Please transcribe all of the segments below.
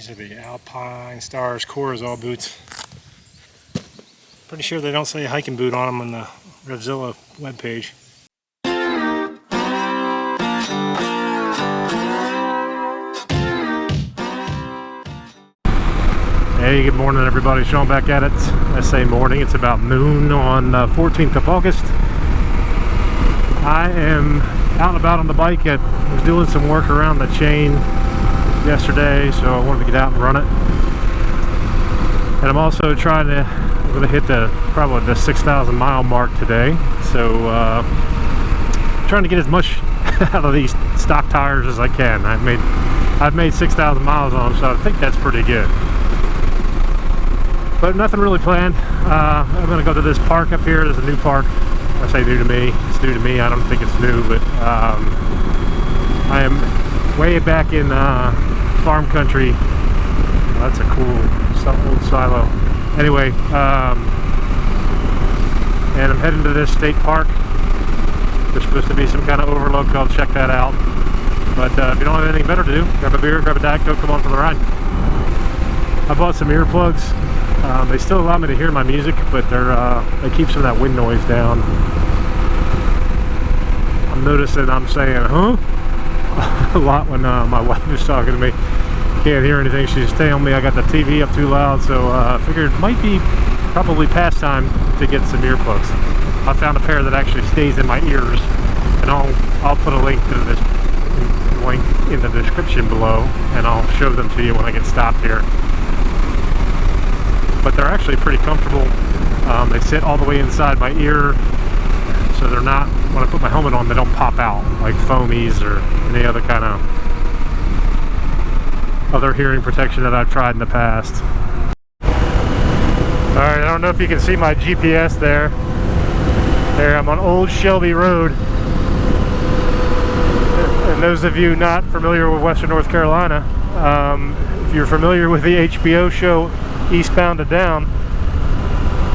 These are the Alpine Stars Corazal boots. Pretty sure they don't say hiking boot on them on the Revzilla webpage. Hey, good morning everybody. Sean back at it. I say morning. It's about noon on 14th of August. I am out and about on the bike. I was doing some work around the chain yesterday, so I wanted to get out and run it. And I'm also trying to, I'm going to hit probably the 6,000 mile mark today. So trying to get as much out of these stock tires as I can. I've made 6,000 miles on them, so I think that's pretty good. But nothing really planned. I'm going to go to this park up here. There's a new park. I say new to me. It's new to me. I don't think it's new, but I am way back in farm country. Oh, that's a cool old silo. Anyway, and I'm heading to this state park. There's supposed to be some kind of overlook. I'll check that out. But if you don't have anything better to do, grab a beer, grab a Diet Coke, come on for the ride. I bought some earplugs. They still allow me to hear my music, but they keep some of that wind noise down. I'm noticing I'm saying, huh? A lot when my wife is talking to me. Can't hear anything. She's telling me I got the TV up too loud, so I figured it might be probably past time to get some earplugs. I found a pair that actually stays in my ears, and I'll put a link to this link in the description below, and I'll show them to you when I get stopped here. But they're actually pretty comfortable. They sit all the way inside my ear, so they're not, when I put my helmet on, they don't pop out like foamies or any other kind of other hearing protection that I've tried in the past. Alright, I don't know if you can see my GPS there. There, I'm on Old Shelby Road. And those of you not familiar with Western North Carolina, if you're familiar with the HBO show Eastbound and Down,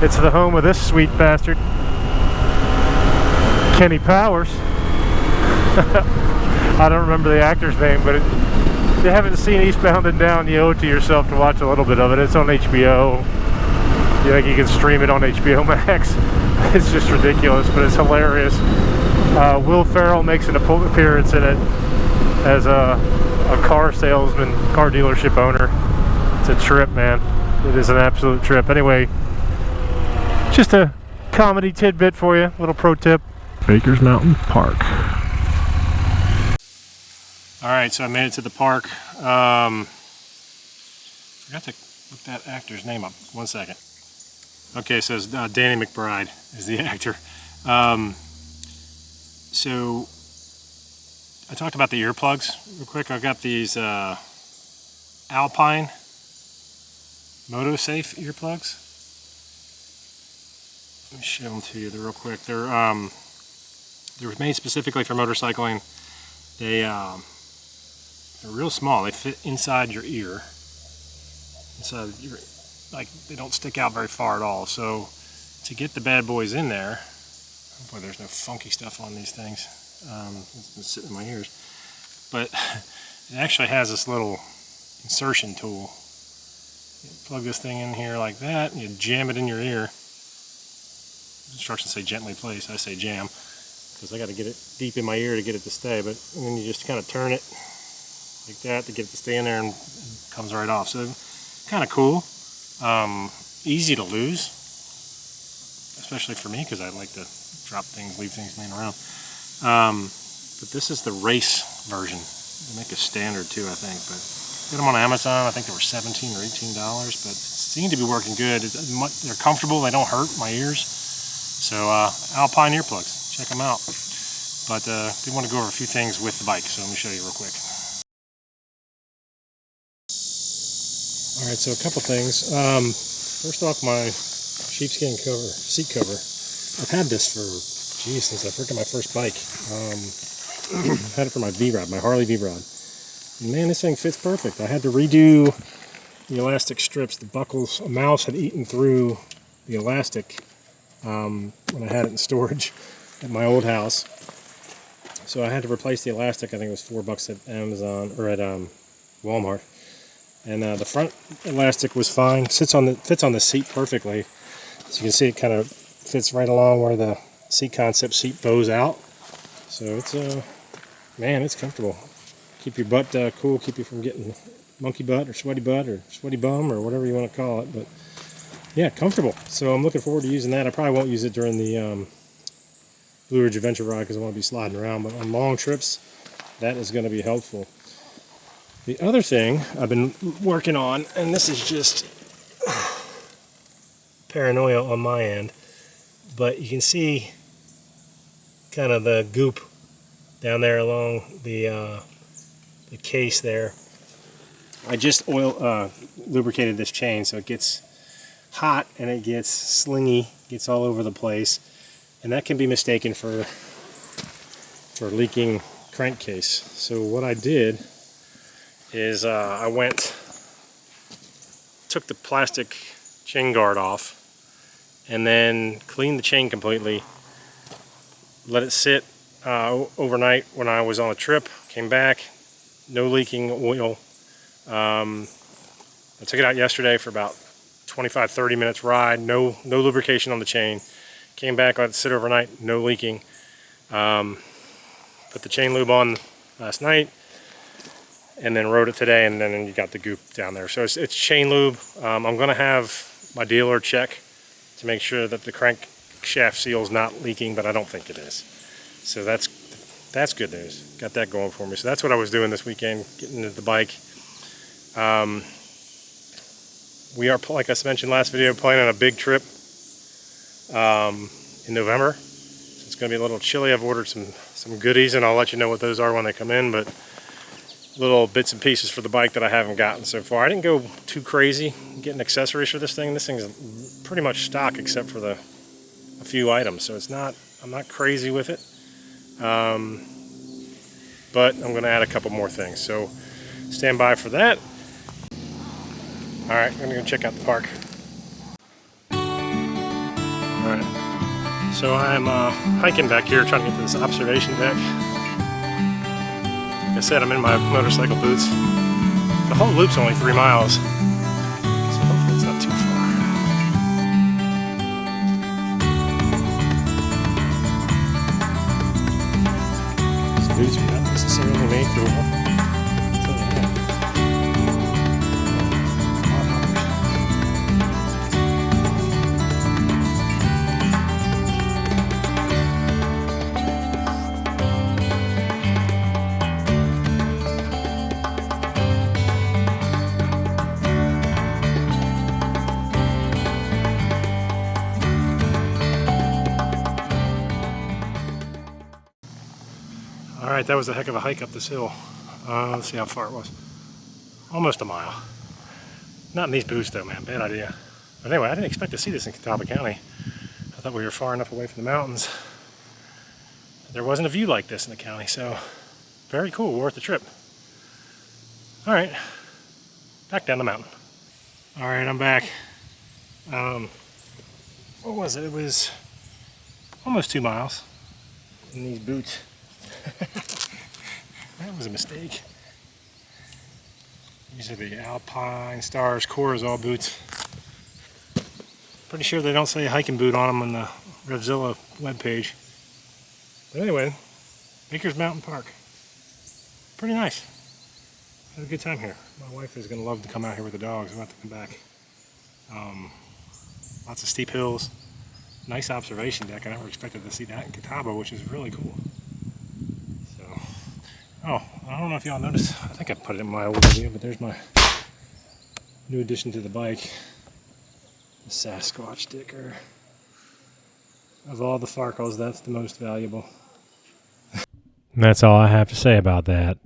it's the home of this sweet bastard, Kenny Powers. I don't remember the actor's name, but if you haven't seen Eastbound and Down, you owe it to yourself to watch a little bit of it. It's on HBO. You can stream it on HBO Max. It's just ridiculous, but it's hilarious. Will Ferrell makes an appearance in it as a car salesman, car dealership owner. It's a trip, man. It is an absolute trip. Anyway, just a comedy tidbit for you, little pro tip. Baker's Mountain Park. Alright, so I made it to the park. Forgot to look that actor's name up. 1 second. Okay, so it's, Danny McBride is the actor. So I talked about the earplugs real quick. I've got these Alpine MotoSafe earplugs. Let me show them to you real quick. They're made specifically for motorcycling. They're real small. They fit inside your ear. Inside your, like, they don't stick out very far at all. So to get the bad boys in there, boy, there's no funky stuff on these things. It's been sitting in my ears. But it actually has this little insertion tool. You plug this thing in here like that, and you jam it in your ear. Instructions say gently place. I say jam, because I got to get it deep in my ear to get it to stay. But and then you just kind of turn it like that to get it to stay in there, and it comes right off. So kind of cool. Easy to lose, especially for me, because I like to drop things, leave things laying around. But this is the race version. They make a standard too, I think. But get them on Amazon. I think they were $17 or $18, but seem to be working good. They're comfortable. They don't hurt my ears. So Alpine earplugs, check them out. But I did want to go over a few things with the bike, so let me show you real quick. All right, so a couple things. First off, my sheepskin seat cover. I've had this for, geez, since I freaking my first bike. I had it for my V-Rod, my Harley V-Rod. Man, this thing fits perfect. I had to redo the elastic strips. The buckles, a mouse had eaten through the elastic when I had it in storage at my old house. So I had to replace the elastic. I think it was $4 at Amazon or at Walmart. And the front elastic was fine. Fits on the seat perfectly. So you can see it kind of fits right along where the seat concept seat bows out. So it's man, it's comfortable. Keep your butt cool. Keep you from getting monkey butt or sweaty bum or whatever you want to call it. But yeah, comfortable. So I'm looking forward to using that. I probably won't use it during the Blue Ridge Adventure ride because I want to be sliding around. But on long trips, that is going to be helpful. The other thing I've been working on, and this is just paranoia on my end, but you can see kind of the goop down there along the case there. I just lubricated this chain so it gets hot and it gets slingy, gets all over the place, and that can be mistaken for leaking crankcase. So what I did is I took the plastic chain guard off and then cleaned the chain completely, let it sit overnight when I was on a trip, came back, no leaking oil. I took it out yesterday for about 25-30 minutes ride, no lubrication on the chain, came back, let it sit overnight, no leaking. Put the chain lube on last night and then rode it today, and then you got the goop down there. So it's chain lube. I'm going to have my dealer check to make sure that the crankshaft seal is not leaking, but I don't think it is. So that's good news. Got that going for me. So that's what I was doing this weekend, getting into the bike. We are, like I mentioned last video, planning a big trip in November. So it's going to be a little chilly. I've ordered some goodies, and I'll let you know what those are when they come in, but little bits and pieces for the bike that I haven't gotten so far. I didn't go too crazy getting accessories for this thing. This thing's pretty much stock except for a few items, so I'm not crazy with it. But I'm going to add a couple more things, so stand by for that. Alright, I'm going to go check out the park. Alright, so I'm hiking back here trying to get to this observation deck. Like I said, I'm in my motorcycle boots. The whole loop's only 3 miles, so hopefully it's not too far. These boots are not necessarily made for walking. Alright, that was a heck of a hike up this hill. Let's see how far it was. Almost a mile. Not in these boots though, man. Bad idea. But anyway, I didn't expect to see this in Catawba County. I thought we were far enough away from the mountains. There wasn't a view like this in the county, so very cool, worth the trip. Alright, back down the mountain. Alright, I'm back. What was it? It was almost 2 miles in these boots. That was a mistake. These are the Alpine Stars Corazol boots. Pretty sure they don't say hiking boot on them on the Revzilla webpage. But anyway, Baker's Mountain Park. Pretty nice. Had a good time here. My wife is going to love to come out here with the dogs. We'll have to come back. Lots of steep hills. Nice observation deck. I never expected to see that in Catawba, which is really cool. Oh, I don't know if y'all noticed. I think I put it in my old video, but there's my new addition to the bike. The Sasquatch sticker. Of all the Farkles, that's the most valuable. And that's all I have to say about that.